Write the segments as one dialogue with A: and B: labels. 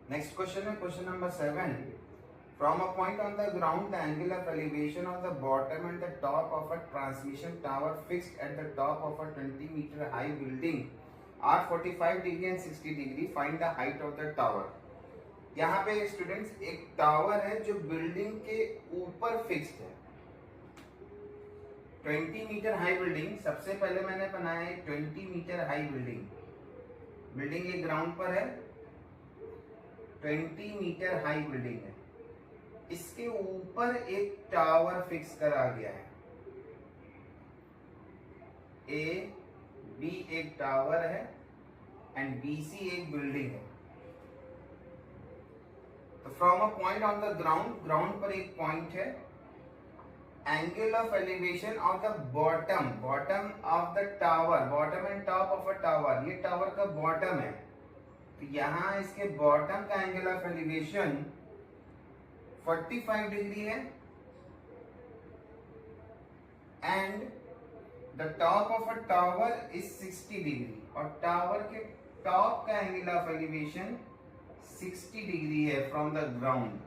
A: Next question is question number 7. From a point on the ground, the angle of elevation of the bottom and the top of a transmission tower fixed at the top of a 20-meter high building are 45 degree and 60 degree. Find the height of the tower. यहाँ पे students एक tower है जो building के ऊपर fixed है. 20 metre high building. सबसे पहले मैंने बनाया है 20 मीटर हाई बिल्डिंग. बिल्डिंग एक ग्राउंड पर है, 20 मीटर हाई बिल्डिंग है. इसके ऊपर एक टावर फिक्स करा गया है. ए बी एक टावर है एंड बी सी एक बिल्डिंग है. तो from a point on the ground, ground पर एक पॉइंट है. Angle of elevation of the bottom, bottom of the tower, bottom and top of a tower. ये टावर का बॉटम है, तो यहां इसके बॉटम का एंगल ऑफ एलिवेशन 45 डिग्री है and the top of a tower is 60 degree. और tower के टॉप का एंगल ऑफ एलिवेशन 60 डिग्री है from the ground.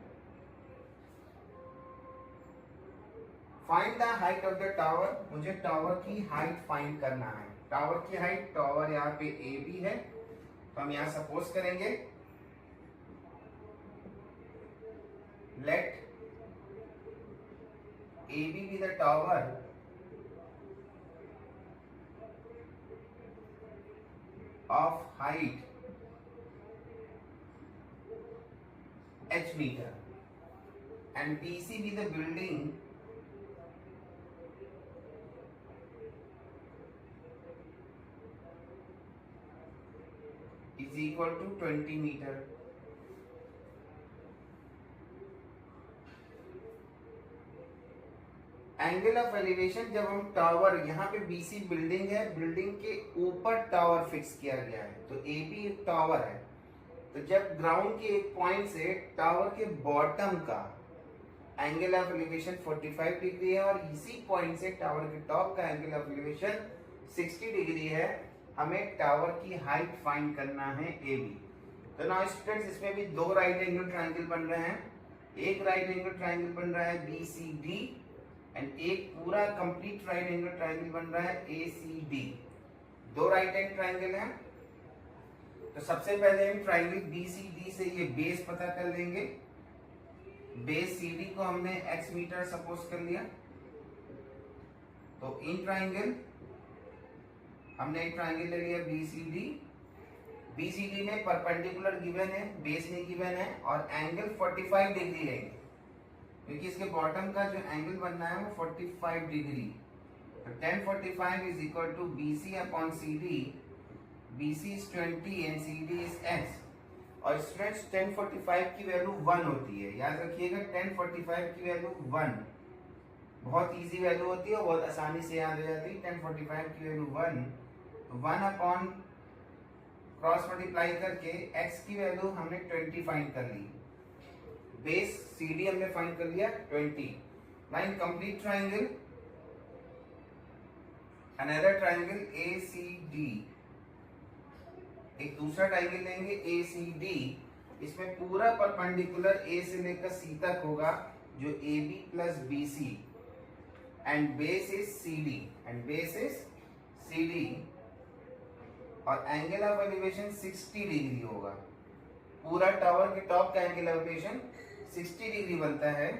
A: Find the height of the tower. मुझे टावर की हाइट फाइंड करना है. टावर की हाइट, टावर यहाँ पे ए बी है, तो हम यहां सपोज करेंगे let A B be the tower of height h meter and BC be the building is equal to 20 meter. Angle of elevation, जब हम टावर, यहाँ पे बीसी बिल्डिंग है, बिल्डिंग के ऊपर टावर फिक्स किया गया है, तो ए बी एक टावर है. तो जब ग्राउंड के एक पॉइंट से टावर के बॉटम का एंगल ऑफ एलिवेशन 45 डिग्री है और इसी पॉइंट से टावर के टॉप का एंगल ऑफ एलिवेशन 60 डिग्री है, हमें टावर की हाइट फाइंड करना है ए बी. तो नाउ स्टूडेंट्स, इसमें भी दो राइट एंगल ट्रायंगल बन रहे हैं. एक राइट एंगल ट्रायंगल बन रहा है बी सी डी एंड एक पूरा कंप्लीट राइट एंगल ट्रायंगल बन रहा है ए सी डी. दो राइट एंगल ट्रायंगल हैं. तो सबसे पहले हम ट्रायंगल बी सी डी से ये बेस पता कर लेंगे. बेस सी डी को हमने x मीटर सपोज कर लिया. तो इन ट्रायंगल हमने एक ट्रायंगल ले लिया B C D. B C D में परपेंडिकुलर गिवन है, बेस में गिवन है और एंगल 45 डिग्री लेंगे क्योंकि इसके बॉटम का जो एंगल बनना है वो 45 डिग्री. तो tan 45 is equal to BC upon CD. BC is 20 and CD is x. और स्टूडेंट्स tan 45 की वैल्यू 1 होती है. याद रखिएगा, tan 45 की वैल्यू 1 बहुत इजी वैल्यू होती है, बहुत आसानी से याद हो जाती है. tan 45 की वैल्यू 1, तो 1 अपॉन क्रॉस मल्टीप्लाई करके x की वैल्यू हमने 20 फाइंड कर ली. बेस CD हमने फाइंड कर लिया 20. Line complete triangle, another triangle ACD. एक दूसरा ट्रायंगल लेंगे ACD. इसमें पूरा परपेंडिकुलर A से लेकर C तक होगा जो AB plus BC and base is CD and base is CD और एंगल ऑफ एलिवेशन 60 डिग्री होगा. पूरा टावर के टॉप का एंगल ऑफ एलिवेशन 60 डिग्री बनता है.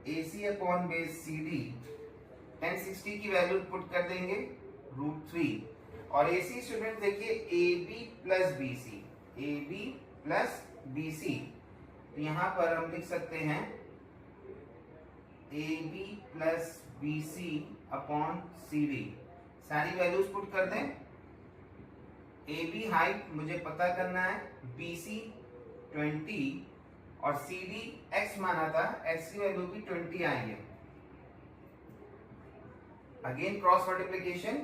A: AC upon base CD and 60 की वैल्यू पुट कर देंगे √3 और AC स्टूडेंट देखिए AB plus BC, AB plus BC. तो यहां पर हम लिख सकते हैं AB plus BC upon CD. सारी वैल्यूज पुट कर दें. AB हाइट मुझे पता करना है, BC 20 और CD x माना था, x की वैल्यू भी 20 आई है. Again cross multiplication,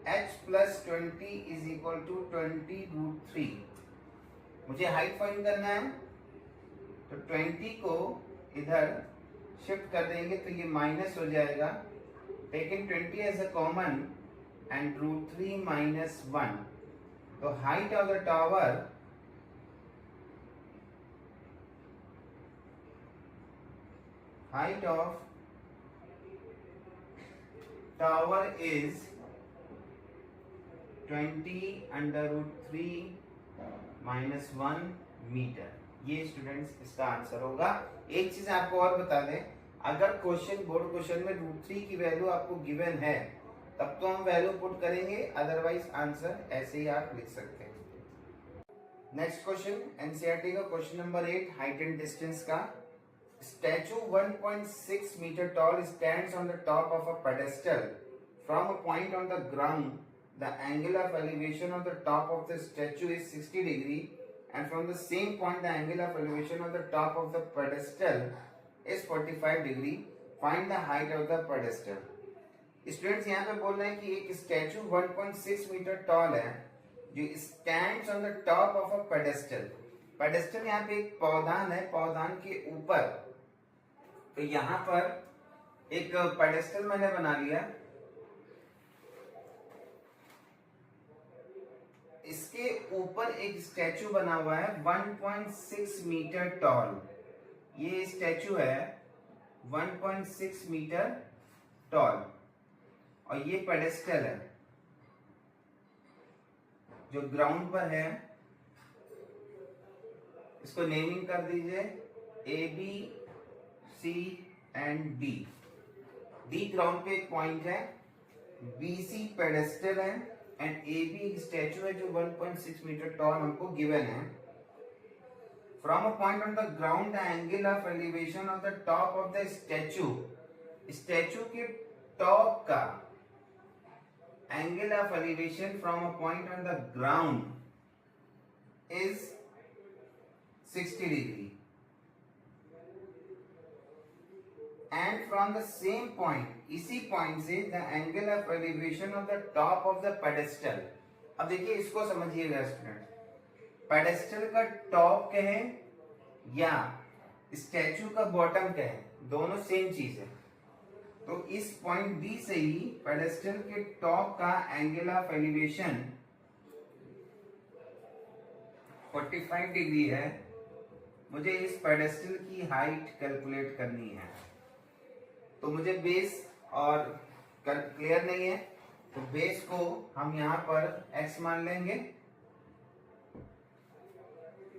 A: h plus 20 is equal to 20 √3. मुझे हाइट फाइंड करना है, तो 20 को इधर शिफ्ट कर देंगे तो ये माइनस हो जाएगा. Taking 20 as a common and √3 - 1 तो height of the tower is 20√3 - 1 metre. ये स्टूडेंट्स इसका आंसर होगा। एक चीज आपको और बता दें, अगर बोर्ड क्वेश्चन में √3 की वैल्यू आपको गिवन है तब तो हम वैल्यू पुट करेंगे, अदरवाइज आंसर ऐसे ही आप लिख सकते हैं। नेक्स्ट क्वेश्चन एनसीईआरटी का question number 8 height and distance का। Statue 1.6 metre tall stands on the top of a pedestal. From a point on the ground, the angle of elevation of the top of the statue is 60 degree, and from the same point, the angle of elevation of the top of the pedestal is 45 degree. Find the height of the pedestal. Students यहाँ पे बोल रहे हैं कि एक statue 1.6 metre toll है जो stands on the top of a pedestal. Pedestal यहाँ पे एक पौधान है, पौधान के ऊपर। तो यहाँ पर एक पेडेस्टल मैंने बना लिया, इसके ऊपर एक स्टैचू बना हुआ है 1.6 मीटर टॉल। ये स्टैचू है 1.6 मीटर टॉल और ये पेडेस्टल है जो ग्राउंड पर है। इसको नेमिंग कर दीजिए A B C and D. D ground पे एक पॉइंट है, बी सी पेडेस्टल है एंड ए बी एक स्टैचू है जो 1.6 मीटर टॉल हमको गिवन है। From a point on the ground the angle of elevation of the top of the statue, statue के टॉप का angle of elevation from a point on the ground is 60 degree, and from the same point, इसी point से the angle of elevation of the top of the pedestal। अब देखिए इसको समझिएगा student, pedestal का top कहे या स्टैचू का बॉटम कहे, दोनों सेम चीज है। तो इस पॉइंट बी से ही पेडेस्टल के टॉप का एंगल ऑफ एलिवेशन 45 डिग्री है। मुझे इस पेडेस्टल की हाइट कैलकुलेट करनी है। तो मुझे बेस और क्लियर नहीं है, तो बेस को हम यहाँ पर x मान लेंगे।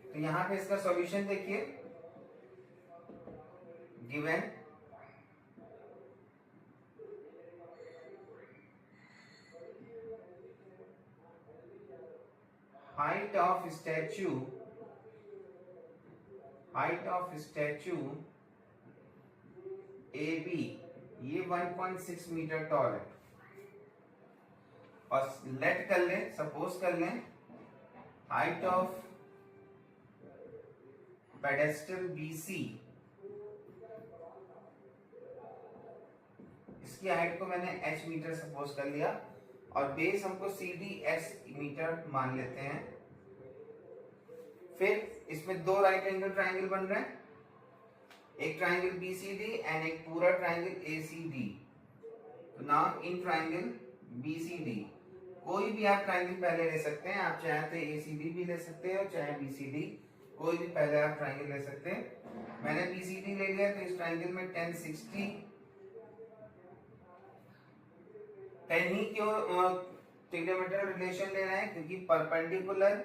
A: तो यहाँ पे इसका सॉल्यूशन देखिए, given height of statue AB ये 1.6 मीटर टॉल है और लेट कर लें, सपोज कर लें हाइट ऑफ पेडेस्टल BC, इसकी हाइट को मैंने h मीटर सपोज कर लिया और बेस हमको CD x मीटर मान लेते हैं। फिर इसमें दो राइट एंगल ट्राइंगल बन रहे हैं, एक ट्राइंगल BCD एंड एक पूरा ट्राइंगल ACD। तो नाउ इन ट्राइंगल BCD कोई भी आप ट्राइंगल पहले ले सकते हैं, आप चाहे तो ACD भी ले सकते हैं और चाहे BCD, कोई भी पहले आप ट्राइंगल ले सकते हैं। मैंने BCD ले लिया, तो इस ट्राइंगल में 10 60 10 ही क्यों ट्रिग्नोमेट्रिक रिलेशन ले रहे हैं क्योंकि परपेंडिकुलर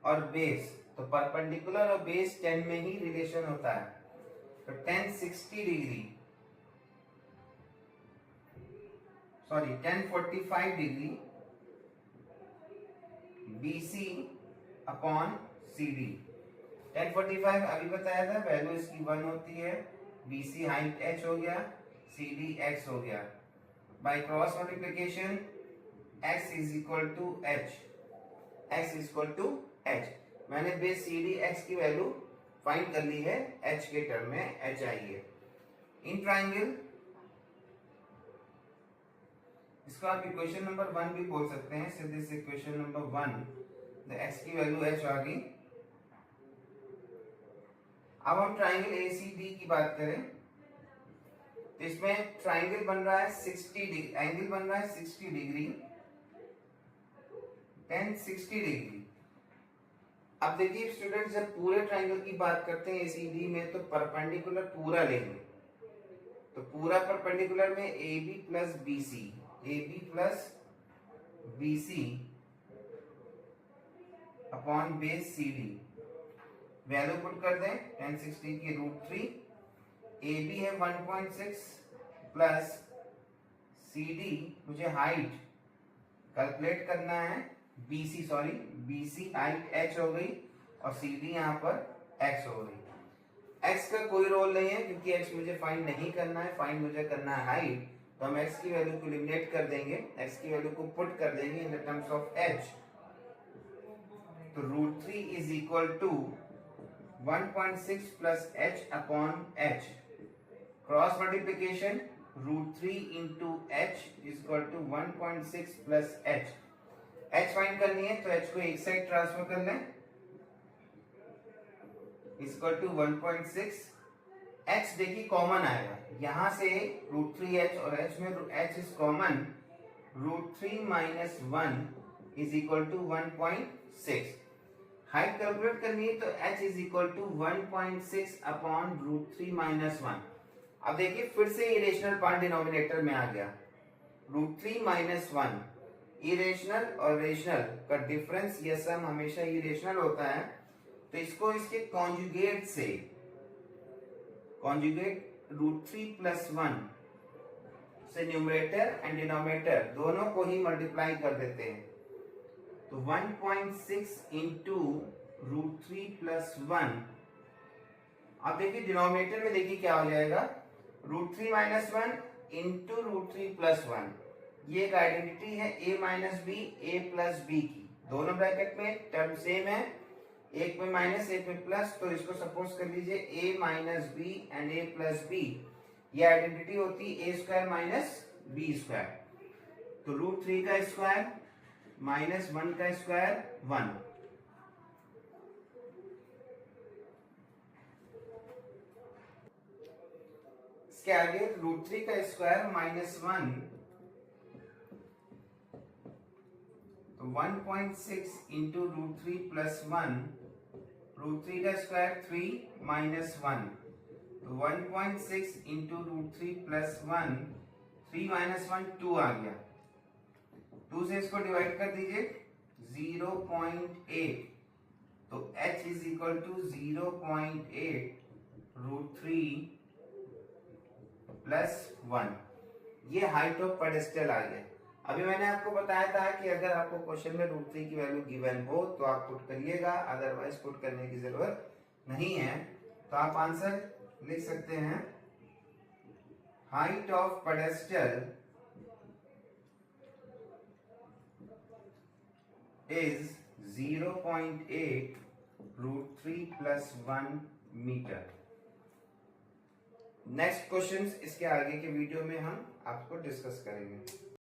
A: और बेस, तो परपेंडिकुलर और बेस 10 में ही रिलेशन होता है। तो 10 60 degree, sorry 10 45 degree BC upon CD। 10 45 अभी बताया था, वैल्यू इसकी 1 होती है, BC हाइट h हो गया, CD x हो गया। By cross multiplication x is equal to h। मैंने बेस CD x की वैल्यू फाइंड कर ली है, h के टर्म में h आई है। इन ट्राइंगल, इसको आप इक्वेशन नंबर 1 भी बोल सकते हैं। So this equation number 1, the x की वैल्यू h आ गई। अब हम ट्राइंगल ACD की बात करें, तो इसमें ट्राइंगल बन रहा है 60 डिग्री, एंगल बन रहा है 60 डिग्री tan 60 डिग्री। अब देखिए स्टूडेंट, जब पूरे ट्राइंगल की बात करते हैं एसीडी में तो परपेंडिकुलर पूरा लेंगे। तो पूरा परपेंडिकुलर में AB plus BC, AB plus BC upon base CD, value put कर दें tan 60 की √3, AB है 1.6 प्लस CD मुझे हाइट कैलकुलेट करना है, BC हाइट h हो गई और CD यहाँ पर x हो गई। x का कोई रोल नहीं है क्योंकि x मुझे फाइंड नहीं करना है, फाइंड मुझे करना है हाइट। तो हम x की वैल्यू को एलिमिनेट कर देंगे, x की वैल्यू को पुट कर देंगे in the terms of h। तो √3 is equal to 1.6 plus h upon h, cross multiplication √3 into h is equal to 1.6 plus h। h find करनी है तो h को एक साइड ट्रांसफर कर लें, इज इक्वल टू 1.6। h देखिए कॉमन आएगा यहां से √3h और h में h is common, √3 minus 1 is equal to 1.6। Height calculate करनी है तो h is equal to 1.6 upon √3 minus 1। अब देखिए फिर से इरेशनल पार्ट डिनोमिनेटर में आ गया, √3 माइनस 1। इरेशनल और रेशनल का डिफरेंस या सम हमेशा इरेशनल होता है, तो इसको इसके कॉन्जुगेट से, कॉन्जुगेट √3 प्लस 1 से न्यूमरेटर एंड डिनोमिनेटर दोनों को ही मल्टीप्लाई कर देते हैं। तो 1.6 इंटू √3 प्लस 1। अब देखिए डिनोमिनेटर में देखिए क्या हो जाएगा, √3 माइनस 1 इंटू √3 प्लस 1। ये एक आइडेंटिटी है a minus B a plus B की, दोनों ब्रैकेट में टर्म सेम है, एक में माइनस एक में प्लस। तो इसको सपोज कर लीजिए a minus B and a plus B, ये आइडेंटिटी होती है a square minus B square. तो √3 का स्क्वायर माइनस 1 का स्क्वायर 1। इसके आगे √3 का स्क्वायर माइनस 1, तो 1.6 इंटू √3 प्लस 1, √3 का स्क्वायर 3 माइनस 1, तो 1.6 इंटू √3 प्लस 1, 3 माइनस 1 2 आ गया, 2 से इसको डिवाइड कर दीजिए 0.8। तो h is equal to 0.8 √3 plus 1। ये हाइट ऑफ पेडेस्टल आ गया। अभी मैंने आपको बताया था कि अगर आपको क्वेश्चन में √3 की वैल्यू गिवन हो तो आप पुट करिएगा, अदरवाइज पुट करने की जरूरत नहीं है। तो आप आंसर लिख सकते हैं, height of pedestal is 0.8 √3 plus 1 metre. Next questions इसके आगे के वीडियो में हम आपको डिस्कस करेंगे।